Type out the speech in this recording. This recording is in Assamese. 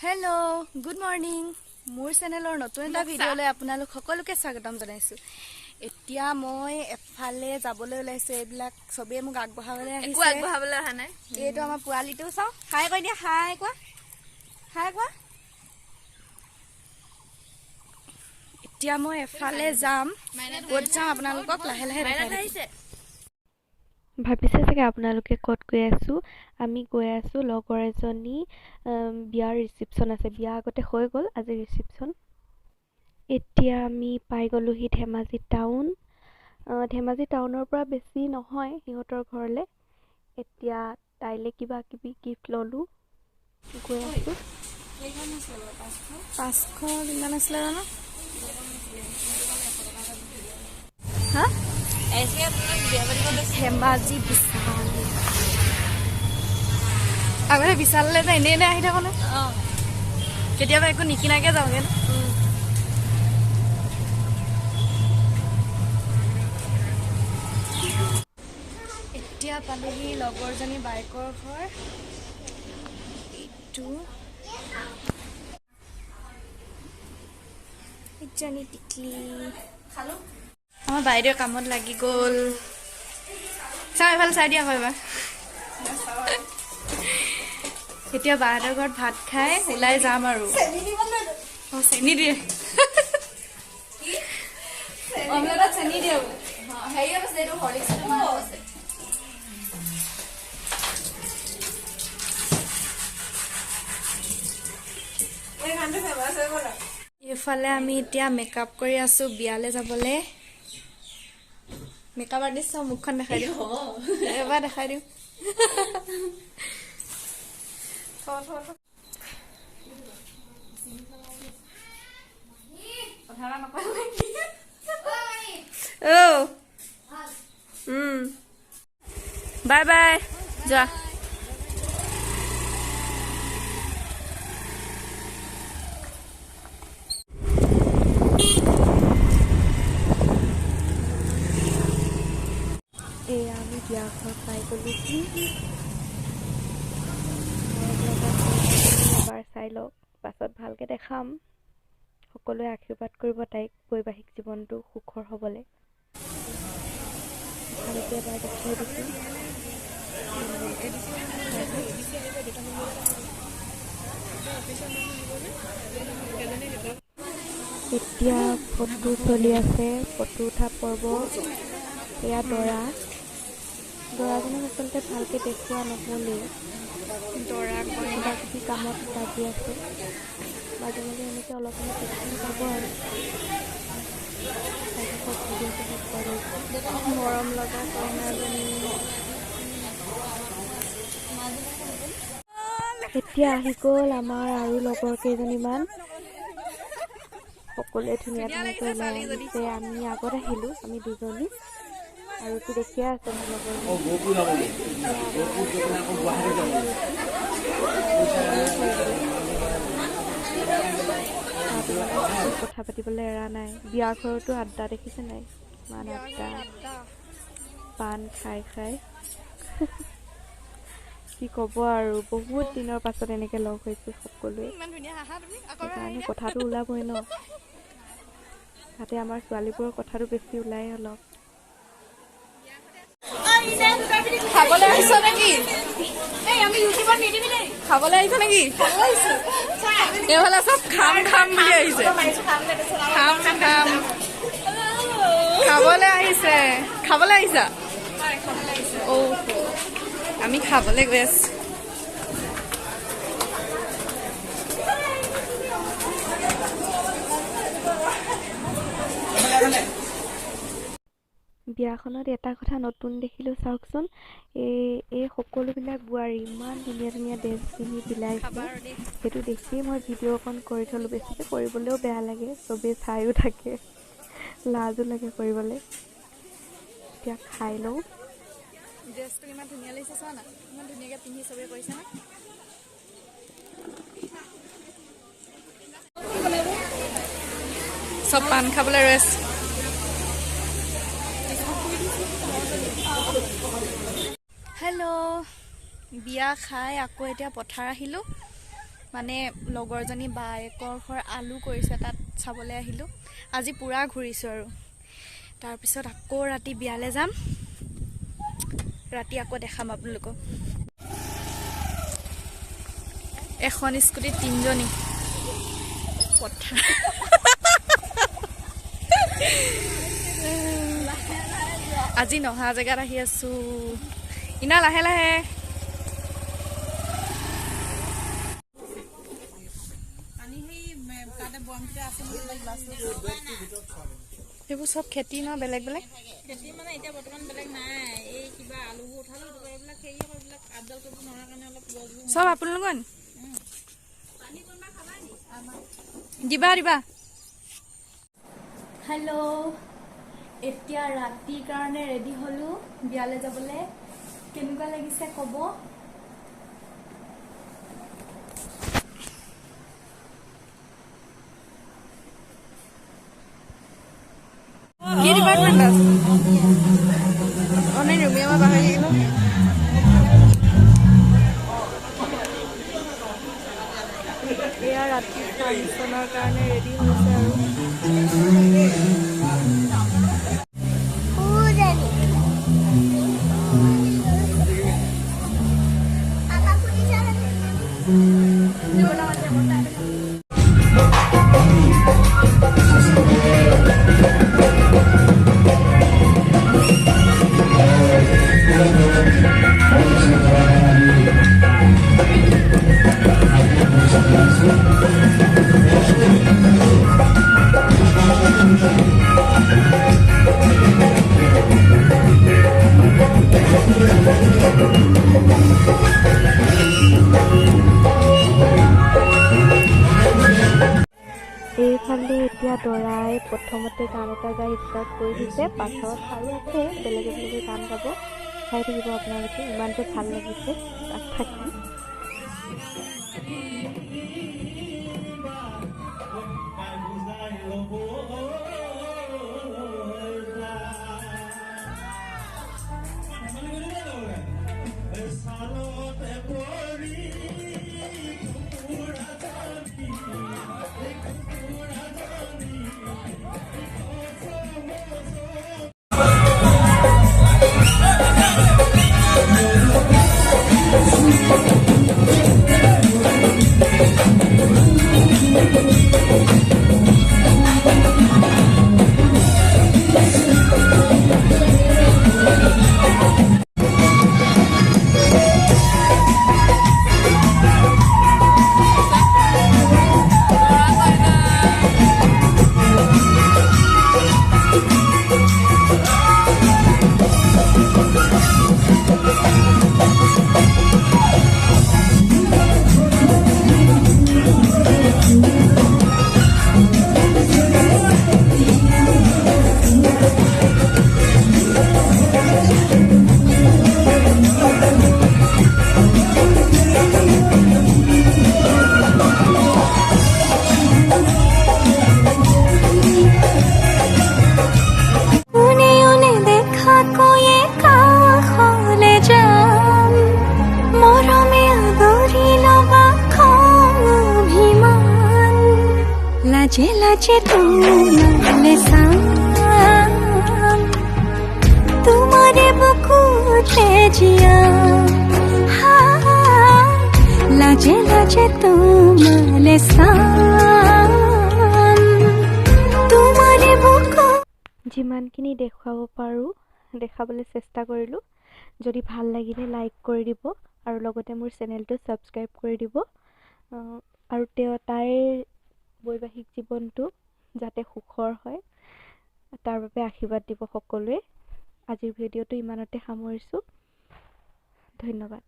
হেল্ল' গুড মৰ্নিং মোৰ চেনেলৰ নতুন এটা ভিডিঅ'লৈ আপোনালোক সকলোকে স্বাগতম জনাইছোঁ। এতিয়া মই এফালে যাবলৈ ওলাইছোঁ। এইবিলাক চবেই মোক আগবঢ়াবলৈ আহিছে। আগবঢ়াবলৈ অহা নাই। এইটো আমাৰ পোৱালিটো চাওঁ। হাই কৈ দিয়া, হাই কোৱা, হাই কোৱা। এতিয়া মই এফালে যাম। ক'ত যাম আপোনালোকক লাহে লাহে দেখাই দিম। ভাবিছে চাগে আপোনালোকে ক'ত গৈ আছোঁ। আমি গৈ আছোঁ লগৰ এজনী বিয়াৰ ৰিচিপশ্যন আছে। বিয়া আগতে হৈ গ'ল, আজি ৰিচিপশ্যন। এতিয়া আমি পাই গ'লোহি ধেমাজি টাউন। ধেমাজি টাউনৰ পৰা বেছি নহয় সিহঁতৰ ঘৰলৈ। এতিয়া তাইলৈ কিবা কিবি গিফ্ট ল'লোঁ, গৈ আছোঁ। 500 কিমান আছিলে জানো? হা ধেমাজি বিশাল। আগতে বিশাললৈ যে এনেই আহি থাকো ন, কেতিয়াবা একো নিকিনাকে যাওঁগে ন। এতিয়া পালোহি লগৰজনী বাইকৰ ঘৰ। এইটো ইজনী টিকলি। আমাৰ বাইদেউ কামত লাগি গ'ল। চাওঁ এফালে চাই দিয়া হয় এবাৰ। এতিয়া বাহঁতৰ ঘৰত ভাত খাই ওলাই যাম আৰু। অঁ চেনি দিয়ে, অমলেটত চেনি দিয়ে। এইফালে আমি এতিয়া মেকআপ কৰি আছো বিয়ালৈ যাবলে। মেকআপ আৰ্টিষ্ট মুখখন দেখাই দিওঁ, এবাৰ দেখাই দিওঁ। বাই বাই, যোৱা। এয়া আমি বিয়া ঘৰ পাই গ'লোহি। এবাৰ চাই লওক, পাছত ভালকৈ দেখাম। সকলোৱে আশীৰ্বাদ কৰিব তাইক বৈবাহিক জীৱনটো সুখৰ হ'বলৈ। ভালকৈ এবাৰ দেখাই দিছোঁ। এতিয়া ফটো চলি আছে, ফটো উঠা পৰ্ব। এয়া দৰাজনক আচলতে ভালকৈ দেখুওৱা নহ'লেই। দৰা কিবা কিবি কামত লাগি আছে। মাজে মাজে এনেকৈ অলপ অলপ দেখি পাব আৰু। মৰম লগা কইনাজনী। এতিয়া আহি গ'ল আমাৰ আৰু লগৰ কেইজনীমান। সকলোৱে ধুনীয়া ধুনীয়াকৈ ওলাই আহিছে। আমি আগত আহিলোঁ, আমি দুজনী। আৰুতো দেখিয়ে আছে মোৰ লগৰ কথা পাতিবলৈ এৰা নাই। বিয়া ঘৰতো আড্ডা দেখিছে নাই, ইমান আড্ডা, পাণ খাই খাই। কি ক'ব আৰু, বহুত দিনৰ পাছত এনেকৈ লগ হৈছে সকলোৱে। সেইকাৰণে কথাটো ওলাবই ন। তাতে আমাৰ ছোৱালীবোৰৰ কথাটো বেছি ওলাই অলপ। খাবলৈ আহিছ নেকি? খাবলৈ আহিছ নেকি? এইফালে চব খাম খাম বুলি আহিছে। খাম খাম খাবলৈ আহিছে। খাবলৈ আহিছা? অ' আমি খাবলৈ গৈ আছো। বিয়াখনত এটা কথা নতুন দেখিলোঁ, চাওকচোন। এই সকলোবিলাক বোৱাৰী ইমান ধুনীয়া ধুনীয়া ড্ৰেছ পিন্ধি বিলাইছে। সেইটো দেখিয়ে মই ভিডিঅ' অকণ কৰি থ'লোঁ। বেছিকৈ কৰিবলৈও বেয়া লাগে, চবেই চায়ো থাকে, লাজো লাগে কৰিবলৈ। এতিয়া খাই লওঁ। ড্ৰেছটো ইমান ধুনীয়া লাগিছে, চোৱা না, ইমান ধুনীয়াকৈ পিন্ধি চবেই কৰিছে না। চব পাণ খাবলৈ ৰৈ আছে। হেল্ল', বিয়া খাই আকৌ এতিয়া পথাৰ আহিলোঁ। মানে লগৰজনী বায়েকৰ ঘৰ আলু কৰিছে, তাত চাবলৈ আহিলোঁ। আজি পূৰা ঘূৰিছোঁ আৰু তাৰপিছত আকৌ ৰাতি বিয়ালৈ যাম। ৰাতি আকৌ দেখাম আপোনালোকক। এখন স্কুটিত 3জনী পথাৰ আজি নহা জেগাত আহি আছোঁ। ইনা লাহে লাহে। এইবোৰ চব খেতি ন, বেলেগ বেলেগ খেতি মানে এতিয়া বৰ্তমান বেলেগ নাই। এই কিবা আলুবোৰ উঠালোঁ, এইবিলাক হেৰি এইবিলাক আপডাল কৰিব নোৱাৰা কাৰণে অলপ গছবোৰ চব আপোনালোকৰ দিবা দিবা। হেল্ল', এতিয়া ৰাতিৰ কাৰণে ৰেডি হ'লোঁ বিয়ালৈ যাবলৈ। কেনেকুৱা লাগিছে ক'ব। কি ডিপাৰ্টমেণ্ট আছে? অনেক ৰুমিয়া মই পাহৰি থাকিলোঁ। এয়া ৰাতি ফাংচনৰ কাৰণে ৰেডি হৈছে আৰু এইফালে এতিয়া দৰাই প্ৰথমতে গান এটা গাই ষ্টাৰ্ট কৰি দিছে। পাছত আৰু আছে বেলেগে বেলেগে গান গাব। চাই থাকিব আপোনালোকে, ইমান যে ভাল লাগিছে তাত থাকি। लाजे लाजे तुम्हारे साम तुम्हारे बुकुटे जिया लाजे लाजे तुम्हारे साम तुम्हारे बुकु যিমানখিনি দেখুৱাব পাৰোঁ দেখাবলৈ চেষ্টা কৰিলোঁ। যদি ভাল লাগিলে লাইক কৰি দিব আৰু লগতে মোৰ চেনেলটো ছাবস্ক্ৰাইব কৰি দিব আৰু তাইৰ বৈবাহিক জীৱনটো যাতে সুখৰ হয় তাৰ বাবে আশীৰ্বাদ দিব সকলোৱে। আজিৰ ভিডিঅ'টো ইমানতে সামৰিছোঁ। ধন্যবাদ।